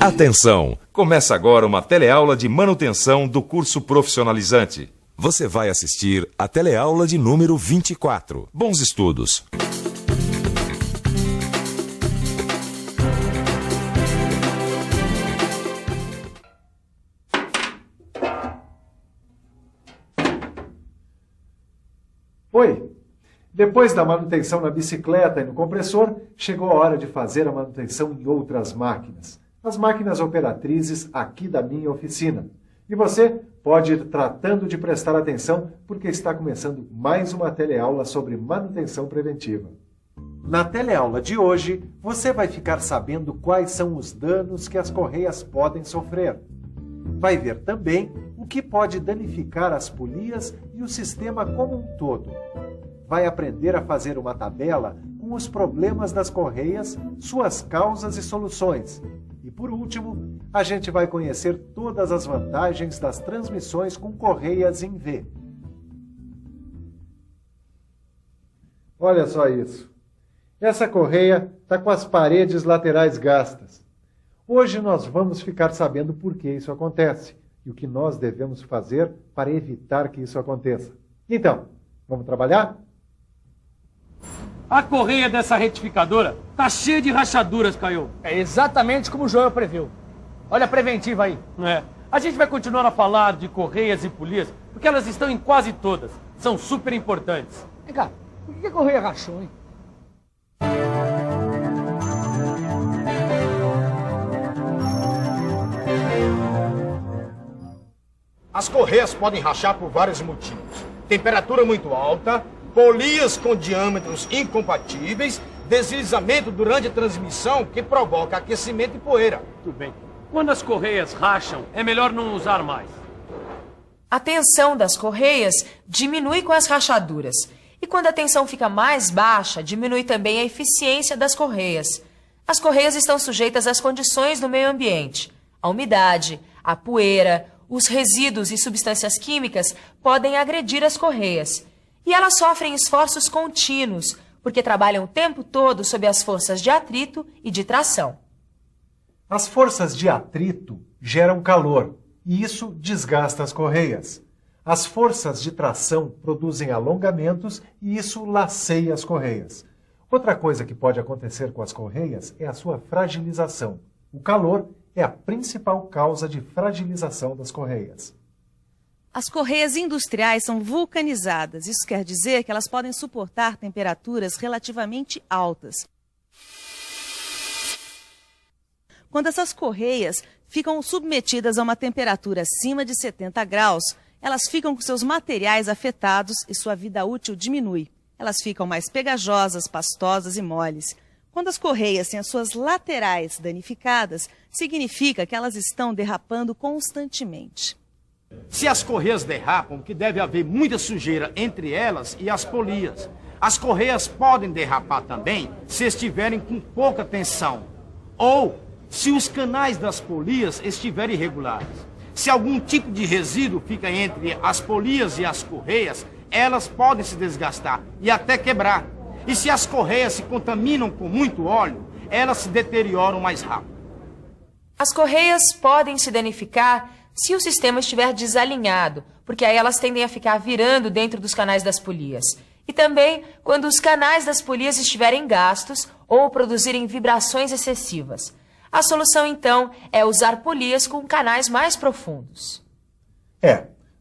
Atenção! Começa agora uma teleaula de manutenção do curso profissionalizante. Você vai assistir a teleaula de número 24. Bons estudos! Oi! Depois da manutenção na bicicleta e no compressor, chegou a hora de fazer a manutenção em outras máquinas. As máquinas operatrizes aqui da minha oficina. E você pode ir tratando de prestar atenção, porque está começando mais uma teleaula sobre manutenção preventiva. Na teleaula de hoje, você vai ficar sabendo quais são os danos que as correias podem sofrer. Vai ver também o que pode danificar as polias e o sistema como um todo. Vai aprender a fazer uma tabela com os problemas das correias, suas causas e soluções. E por último, a gente vai conhecer todas as vantagens das transmissões com correias em V. Olha só isso. Essa correia está com as paredes laterais gastas. Hoje nós vamos ficar sabendo por que isso acontece e o que nós devemos fazer para evitar que isso aconteça. Então, vamos trabalhar? A correia dessa retificadora tá cheia de rachaduras, Caio. É exatamente como o Joel previu. Olha a preventiva aí. A gente vai continuar a falar de correias e polias, porque elas estão em quase todas. São super importantes. Vem cá, por que a correia rachou, hein? As correias podem rachar por vários motivos. Temperatura muito alta, polias com diâmetros incompatíveis, deslizamento durante a transmissão que provoca aquecimento e poeira. Tudo bem. Quando as correias racham, é melhor não usar mais. A tensão das correias diminui com as rachaduras. E quando a tensão fica mais baixa, diminui também a eficiência das correias. As correias estão sujeitas às condições do meio ambiente. A umidade, a poeira, os resíduos e substâncias químicas podem agredir as correias. E elas sofrem esforços contínuos, porque trabalham o tempo todo sob as forças de atrito e de tração. As forças de atrito geram calor, e isso desgasta as correias. As forças de tração produzem alongamentos, e isso laceia as correias. Outra coisa que pode acontecer com as correias é a sua fragilização. O calor é a principal causa de fragilização das correias. As correias industriais são vulcanizadas. Isso quer dizer que elas podem suportar temperaturas relativamente altas. Quando essas correias ficam submetidas a uma temperatura acima de 70 graus, elas ficam com seus materiais afetados e sua vida útil diminui. Elas ficam mais pegajosas, pastosas e moles. Quando as correias têm as suas laterais danificadas, significa que elas estão derrapando constantemente. Se as correias derrapam, que deve haver muita sujeira entre elas e as polias. As correias podem derrapar também se estiverem com pouca tensão ou se os canais das polias estiverem irregulares. Se algum tipo de resíduo fica entre as polias e as correias, elas podem se desgastar e até quebrar. E se as correias se contaminam com muito óleo, elas se deterioram mais rápido. As correias podem se danificar se o sistema estiver desalinhado, porque aí elas tendem a ficar virando dentro dos canais das polias. E também quando os canais das polias estiverem gastos ou produzirem vibrações excessivas. A solução, então, é usar polias com canais mais profundos.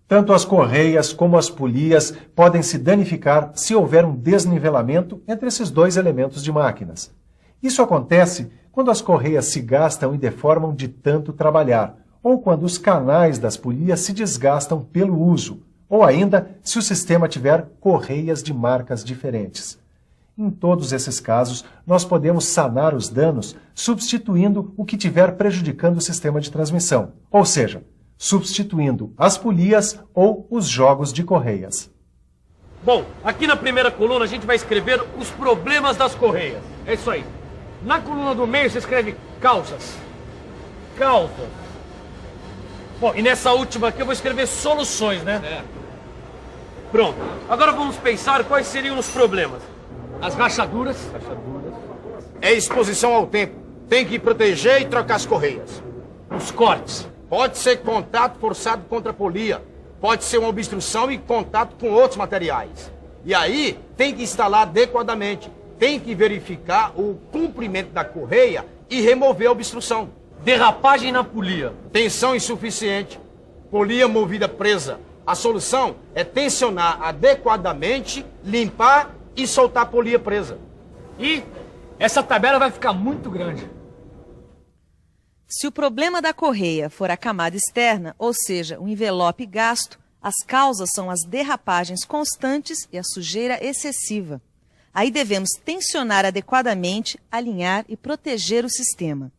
Tanto as correias como as polias podem se danificar se houver um desnivelamento entre esses dois elementos de máquinas. Isso acontece quando as correias se gastam e deformam de tanto trabalhar, ou quando os canais das polias se desgastam pelo uso, ou ainda se o sistema tiver correias de marcas diferentes. Em todos esses casos, nós podemos sanar os danos substituindo o que estiver prejudicando o sistema de transmissão, ou seja, substituindo as polias ou os jogos de correias. Bom, aqui na primeira coluna a gente vai escrever os problemas das correias. É isso aí. Na coluna do meio você escreve causas. Causas. Bom, e nessa última aqui eu vou escrever soluções, né? Pronto. Agora vamos pensar quais seriam os problemas. As rachaduras. É exposição ao tempo. Tem que proteger e trocar as correias. Os cortes. Pode ser contato forçado contra a polia. Pode ser uma obstrução e contato com outros materiais. E aí tem que instalar adequadamente. Tem que verificar o comprimento da correia e remover a obstrução. Derrapagem na polia. Tensão insuficiente. Polia movida presa. A solução é tensionar adequadamente, limpar e soltar a polia presa. E essa tabela vai ficar muito grande. Se o problema da correia for a camada externa, ou seja, o envelope gasto, as causas são as derrapagens constantes e a sujeira excessiva. Aí devemos tensionar adequadamente, alinhar e proteger o sistema.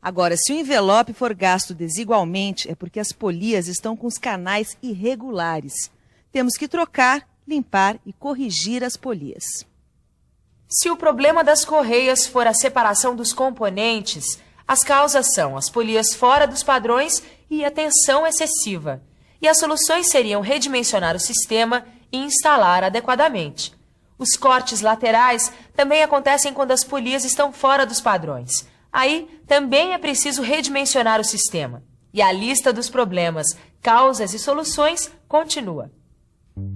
Agora, se o envelope for gasto desigualmente, é porque as polias estão com os canais irregulares. Temos que trocar, limpar e corrigir as polias. Se o problema das correias for a separação dos componentes, as causas são as polias fora dos padrões e a tensão excessiva. E as soluções seriam redimensionar o sistema e instalar adequadamente. Os cortes laterais também acontecem quando as polias estão fora dos padrões. Aí também é preciso redimensionar o sistema. E a lista dos problemas, causas e soluções continua.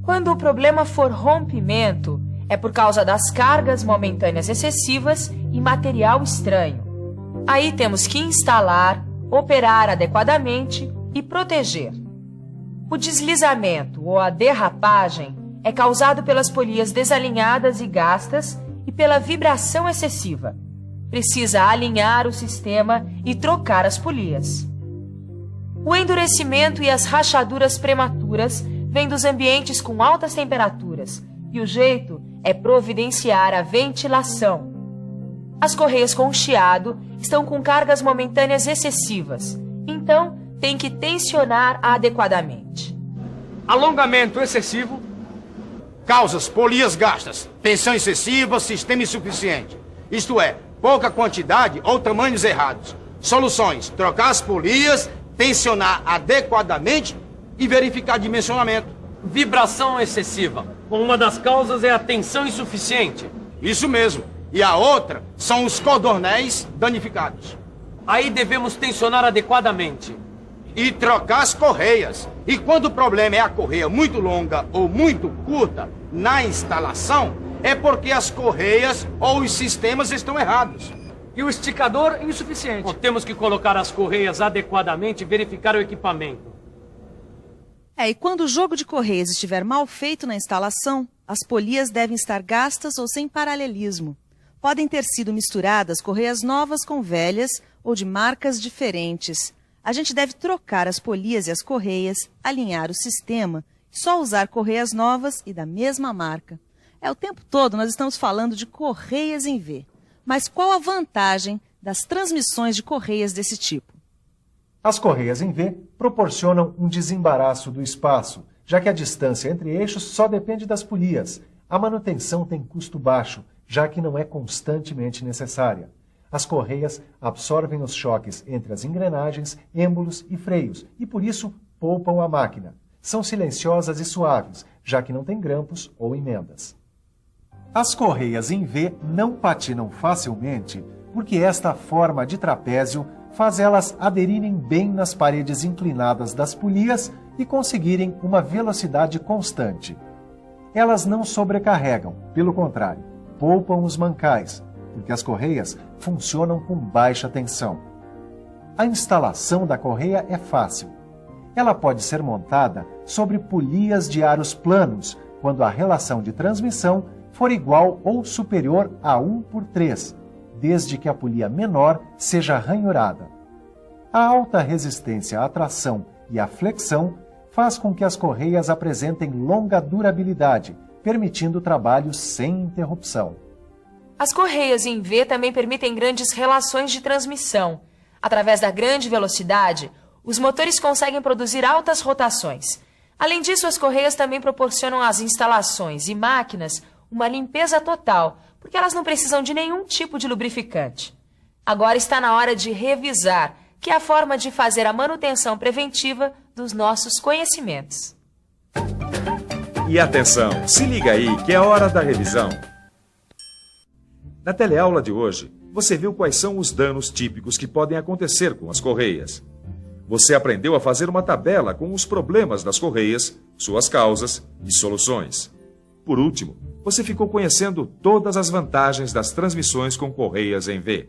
Quando o problema for rompimento, é por causa das cargas momentâneas excessivas e material estranho. Aí temos que instalar, operar adequadamente e proteger. O deslizamento ou a derrapagem é causado pelas polias desalinhadas e gastas e pela vibração excessiva. Precisa alinhar o sistema e trocar as polias. O endurecimento e as rachaduras prematuras vêm dos ambientes com altas temperaturas e o jeito é providenciar a ventilação. As correias com chiado estão com cargas momentâneas excessivas, então tem que tensionar adequadamente. Alongamento excessivo. Causas, polias gastas, tensão excessiva, sistema insuficiente. Isto é, pouca quantidade ou tamanhos errados. Soluções, trocar as polias, tensionar adequadamente e verificar dimensionamento. Vibração excessiva. Uma das causas é a tensão insuficiente. Isso mesmo. E a outra são os cordões danificados. Aí devemos tensionar adequadamente. E trocar as correias. E quando o problema é a correia muito longa ou muito curta na instalação, é porque as correias ou os sistemas estão errados. E o esticador insuficiente. Bom, temos que colocar as correias adequadamente e verificar o equipamento. E quando o jogo de correias estiver mal feito na instalação, as polias devem estar gastas ou sem paralelismo. Podem ter sido misturadas correias novas com velhas ou de marcas diferentes. A gente deve trocar as polias e as correias, alinhar o sistema, só usar correias novas e da mesma marca. O tempo todo nós estamos falando de correias em V. Mas qual a vantagem das transmissões de correias desse tipo? As correias em V proporcionam um desembaraço do espaço, já que a distância entre eixos só depende das polias. A manutenção tem custo baixo, já que não é constantemente necessária. As correias absorvem os choques entre as engrenagens, êmbolos e freios e, por isso, poupam a máquina. São silenciosas e suaves, já que não tem grampos ou emendas. As correias em V não patinam facilmente porque esta forma de trapézio faz elas aderirem bem nas paredes inclinadas das polias e conseguirem uma velocidade constante. Elas não sobrecarregam, pelo contrário, poupam os mancais, porque as correias funcionam com baixa tensão. A instalação da correia é fácil. Ela pode ser montada sobre polias de aros planos, quando a relação de transmissão for igual ou superior a 1/3, desde que a polia menor seja ranhurada. A alta resistência à tração e à flexão faz com que as correias apresentem longa durabilidade, permitindo trabalho sem interrupção. As correias em V também permitem grandes relações de transmissão. Através da grande velocidade, os motores conseguem produzir altas rotações. Além disso, as correias também proporcionam às instalações e máquinas uma limpeza total, porque elas não precisam de nenhum tipo de lubrificante. Agora está na hora de revisar, que é a forma de fazer a manutenção preventiva dos nossos conhecimentos. E atenção, se liga aí que é hora da revisão. Na teleaula de hoje, você viu quais são os danos típicos que podem acontecer com as correias. você aprendeu a fazer uma tabela com os problemas das correias, suas causas e soluções. Por último, você ficou conhecendo todas as vantagens das transmissões com correias em V.